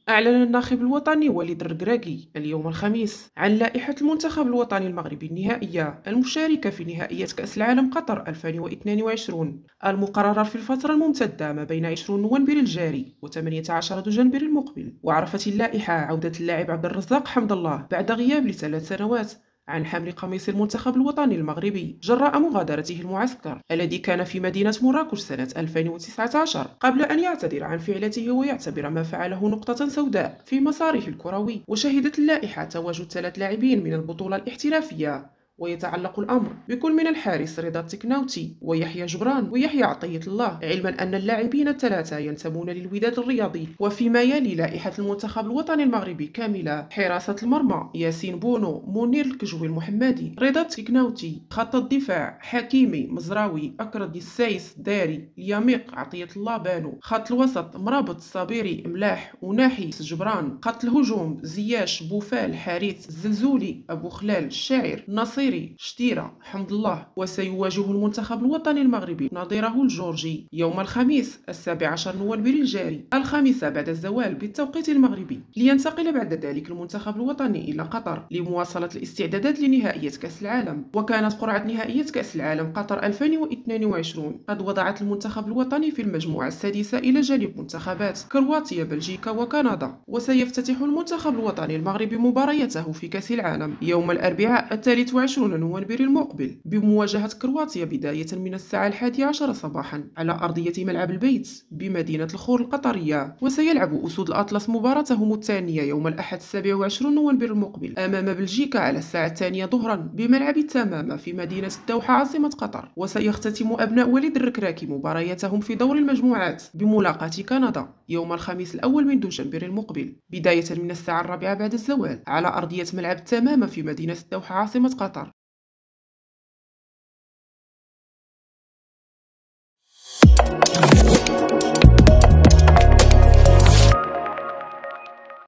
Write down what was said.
أعلن الناخب الوطني وليد الركراكي اليوم الخميس عن لائحة المنتخب الوطني المغربي النهائية المشاركة في نهائيات كأس العالم قطر 2022 المقررة في الفترة الممتدة ما بين 20 نوفمبر الجاري و18 دجنبر المقبل. وعرفت اللائحة عودة اللاعب عبد الرزاق حمد الله بعد غياب لثلاث سنوات عن حمل قميص المنتخب الوطني المغربي جراء مغادرته المعسكر الذي كان في مدينة مراكش سنة 2019 قبل أن يعتذر عن فعلته ويعتبر ما فعله نقطة سوداء في مساره الكروي. وشهدت اللائحة تواجد ثلاث لاعبين من البطولة الاحترافية، ويتعلق الأمر بكل من الحارس رضا التكناوتي ويحيى جبران ويحيى عطية الله، علما أن اللاعبين الثلاثة ينتمون للوداد الرياضي. وفيما يلي لائحة المنتخب الوطني المغربي كاملة: حراسة المرمى ياسين بونو، منير الكجوي المحمدي، رضا التكناوتي. خط الدفاع حكيمي، مزراوي، أكرد، السايس، داري، اليميق، عطية الله، بانو. خط الوسط مرابط، صابيري، ملاح، وناحي، جبران. خط الهجوم زياش، بوفال، حارث، الزلزولي، أبو خلال، الشاعر، نصير، شتيرة، حمد الله. وسيواجه المنتخب الوطني المغربي نظيره الجورجي يوم الخميس 17 نوفمبر الجاري، الخامسة بعد الزوال بالتوقيت المغربي، لينتقل بعد ذلك المنتخب الوطني إلى قطر لمواصلة الاستعدادات لنهائية كأس العالم. وكانت قرعة نهائية كأس العالم قطر 2022 قد وضعت المنتخب الوطني في المجموعة السادسة إلى جانب منتخبات كرواتيا، بلجيكا وكندا. وسيفتتح المنتخب الوطني المغربي مبارياته في كأس العالم يوم الأربعاء 23 نوفمبر المقبل بمواجهة كرواتيا بداية من الساعة 11 صباحا على أرضية ملعب البيت بمدينة الخور القطرية. وسيلعب أسود الأطلس مباراتهم الثانية يوم الأحد 27 نوفمبر المقبل أمام بلجيكا على الساعة 2 ظهرا بملعب التمامة في مدينة الدوحة عاصمة قطر. وسيختتم أبناء وليد الركراكي مبارياتهم في دور المجموعات بملاقاة كندا يوم الخميس الأول من دجنبر المقبل بداية من الساعة 4 بعد الزوال على أرضية ملعب التمامة في مدينة الدوحة عاصمة قطر.